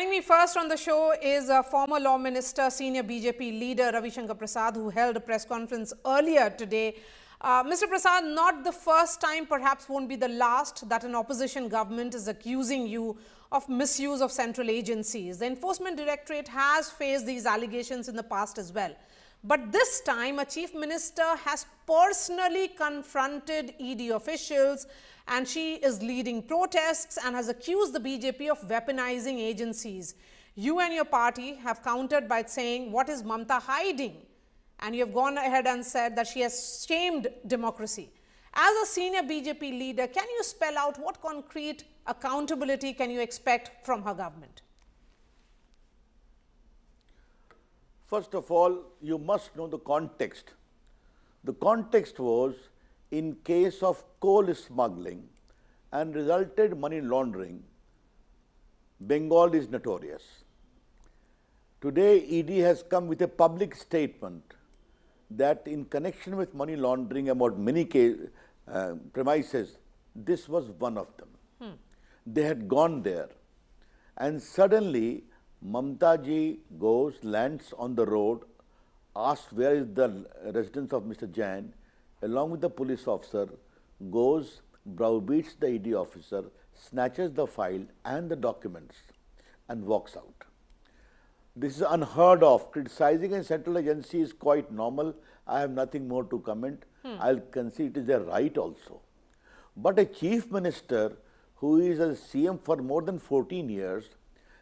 Joining me first on the show is former Law Minister, senior BJP leader Ravi Shankar Prasad, who held a press conference earlier today. Mr. Prasad, not the first time, perhaps won't be the last, that an opposition government is accusing you of misuse of central agencies. The Enforcement Directorate has faced these allegations in the past as well. But this time, a chief minister has personally confronted ED officials, and she is leading protests and has accused the BJP of weaponizing agencies. You and your party have countered by saying, what is Mamata hiding? And you have gone ahead and said that she has shamed democracy. As a senior BJP leader, can you spell out what concrete accountability can you expect from her government? First of all, you must know the context. The context was in case of coal smuggling and resulted money laundering, Bengal is notorious. Today, ED has come with a public statement that in connection with money laundering about many premises, this was one of them. They had gone there and suddenly Mamata ji goes, lands on the road, asks where is the residence of Mr. Jain, along with the police officer, goes, browbeats the ED officer, snatches the file and the documents and walks out. This is unheard of. Criticizing a central agency is quite normal. I have nothing more to comment. I'll concede it is their right also. But a chief minister who is a CM for more than 14 years,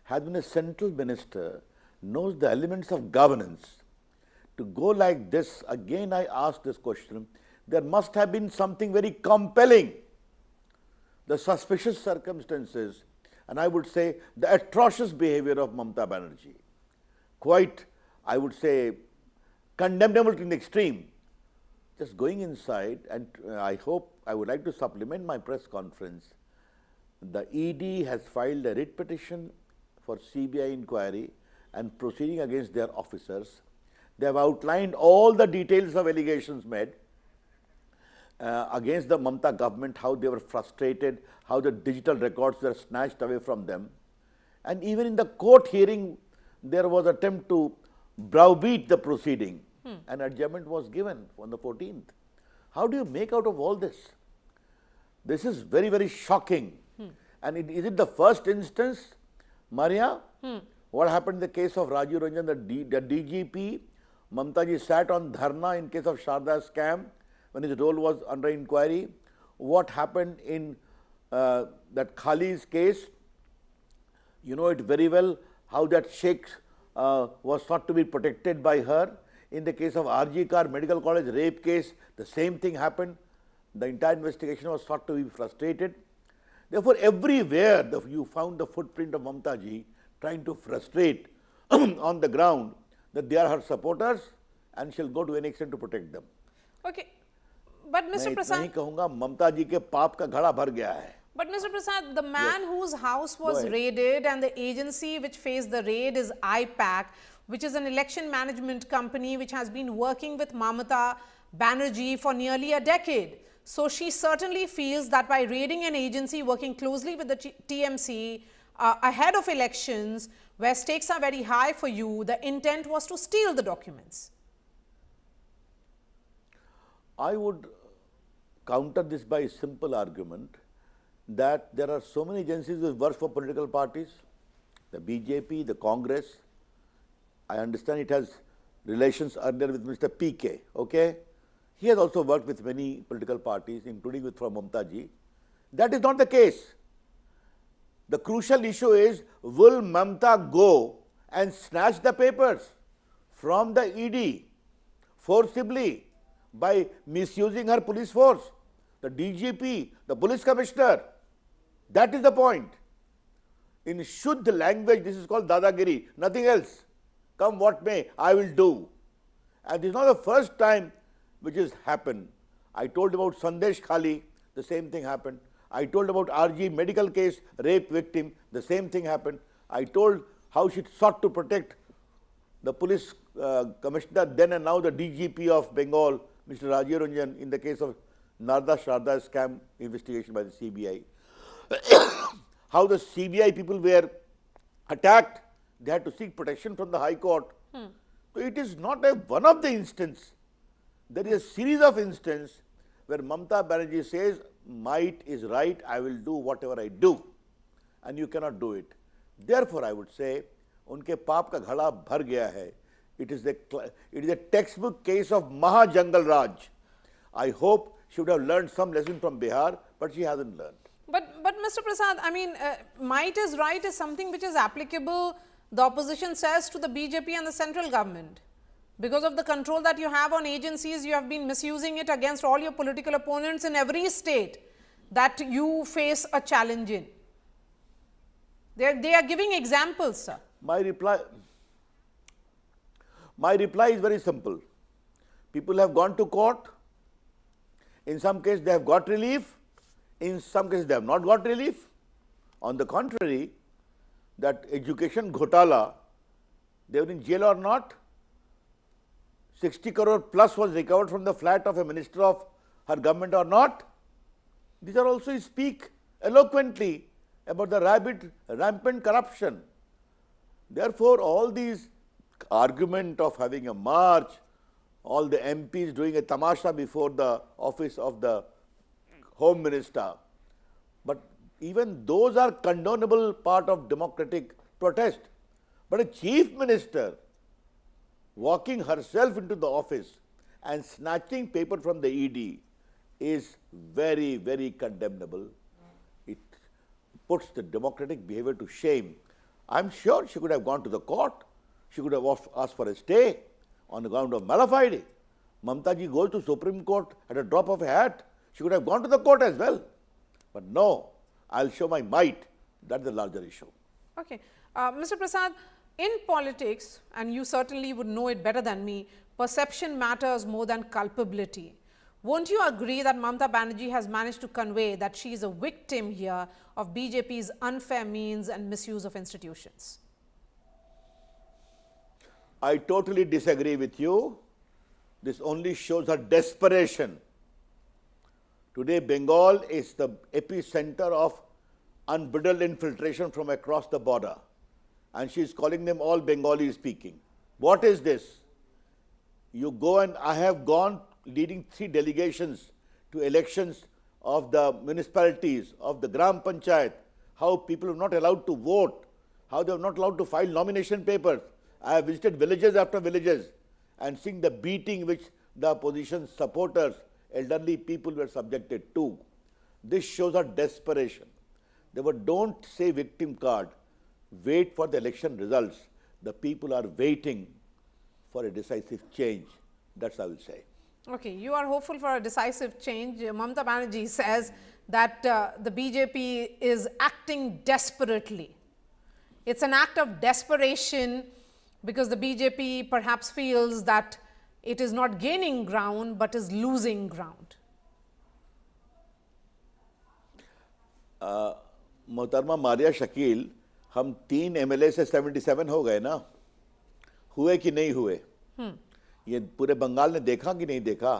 has been a central minister, knows the elements of governance. To go like this, again I ask this question, there must have been something very compelling. The suspicious circumstances, and I would say the atrocious behavior of Mamata Banerjee. Quite, I would say, condemnable to the extreme. Just going inside, and I would like to supplement my press conference. The ED has filed a writ petition for CBI inquiry and proceeding against their officers. They have outlined all the details of allegations made against the Mamata government, how they were frustrated, how the digital records were snatched away from them. And even in the court hearing, there was an attempt to browbeat the proceeding. An adjournment was given on the 14th. How do you make out of all this? This is very, very shocking. And is it the first instance, Maria? What happened in the case of Rajiv Ranjan, the DGP, Mamata ji sat on dharna in case of Sharda scam when his role was under inquiry. What happened in that Khali's case? You know it very well, how that Sheikh was thought to be protected by her. In the case of RG Kar Medical College rape case, the same thing happened. The entire investigation was thought to be frustrated. Therefore, everywhere you found the footprint of Mamata ji trying to frustrate on the ground that they are her supporters and she'll go to any extent to protect them. Okay, but Mr. Prasad, नहीं कहूँगा ममता जी के पाप का घड़ा भर गया है. But Mr. Prasad, the man whose house was raided and the agency which faced the raid is IPAC, which is an election management company which has been working with Mamata Banerjee for nearly a decade. So she certainly feels that by raiding an agency working closely with the TMC ahead of elections, where stakes are very high for you, the intent was to steal the documents. I would counter this by a simple argument that there are so many agencies which work for political parties, the BJP, the Congress. I understand it has relations earlier with Mr. PK, okay? He has also worked with many political parties, including with Mamata ji. That is not the case. The crucial issue is, will Mamata go and snatch the papers from the ED forcibly by misusing her police force, the DGP, the police commissioner? That is the point. In Shuddha language, this is called Dadaagiri, nothing else. Come what may, I will do. And this is not the first time which has happened. I told about Sandesh Khali, the same thing happened. I told about RG medical case, rape victim, the same thing happened. I told how she sought to protect the police commissioner then and now the DGP of Bengal, Mr. Rajiv Ranjan, in the case of Sharda scam investigation by the CBI. How the CBI people were attacked, they had to seek protection from the High Court. So it is not one of the instances. There is a series of instances where Mamata Banerjee says, might is right, I will do whatever I do. And you cannot do it. Therefore, I would say, उनके पाप का घड़ा भर गया है. It is a textbook case of Maha Jangal Raj. I hope she would have learned some lesson from Bihar, but she hasn't learned. But Mr. Prasad, I mean, might is right is something which is applicable, the opposition says, to the BJP and the central government. Because of the control that you have on agencies, you have been misusing it against all your political opponents in every state that you face a challenge in. They are giving examples, sir. My reply is very simple. People have gone to court. In some cases, they have got relief. In some cases, they have not got relief. On the contrary, that education ghotala, they were in jail or not. 60 crore plus was recovered from the flat of a minister of her government or not. These are also speak eloquently about the rampant corruption. Therefore, all these argument of having a march, all the MPs doing a tamasha before the office of the Home Minister, but even those are condemnable part of democratic protest. But a Chief Minister walking herself into the office and snatching paper from the ED is very, very condemnable. It puts the democratic behavior to shame. I'm sure she could have gone to the court. She could have asked for a stay on the ground of malafide. Mamata ji goes to Supreme Court at a drop of a hat. She could have gone to the court as well. But no, I'll show my might. That's the larger issue. Okay. Mr. Prasad, in politics, and you certainly would know it better than me, perception matters more than culpability. Won't you agree that Mamata Banerjee has managed to convey that she is a victim here of BJP's unfair means and misuse of institutions? I totally disagree with you. This only shows her desperation. Today, Bengal is the epicenter of unbridled infiltration from across the border. And she is calling them all Bengali speaking. What is this? You go, and I have gone leading 3 delegations to elections of the municipalities, of the Gram Panchayat, how people are not allowed to vote, how they are not allowed to file nomination papers. I have visited villages after villages and seen the beating which the opposition supporters, elderly people were subjected to. This shows our desperation. They were, don't say victim card, wait for the election results. The people are waiting for a decisive change. That's what I will say. Okay, you are hopeful for a decisive change. Mamata Banerjee says that the BJP is acting desperately. It's an act of desperation because the BJP perhaps feels that it is not gaining ground but is losing ground. मोहतरमा मारिया शकील, हम 3 MLA से 77 हो गए ना, हुए कि नहीं हुए? ये पूरे बंगाल ने देखा कि नहीं देखा?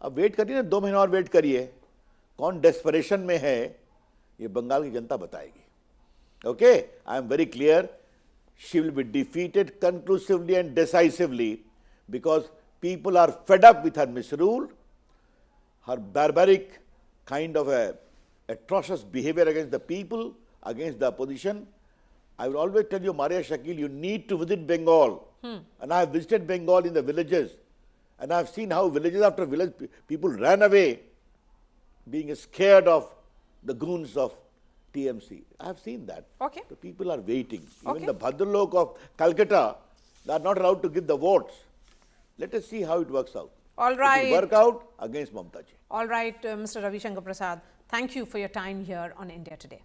अब वेट करिए ना, 2 महीना और वेट करिए. कौन डेस्परेशन में है, ये बंगाल की जनता बताएगी. Okay, I am very clear. She will be defeated conclusively and decisively because people are fed up with her misrule, her barbaric kind of a atrocious behavior against the people, against the opposition. I will always tell you, Maria Shakil, you need to visit Bengal. And I have visited Bengal in the villages. And I have seen how villages after village, people ran away, being scared of the goons of TMC. I have seen that. Okay. The people are waiting. Even Okay. the Bhadralok of Kolkata, they are not allowed to give the votes. Let us see how it works out. All right. It will work out against Mamata ji. All right, Mr. Ravi Shankar Prasad, thank you for your time here on India Today.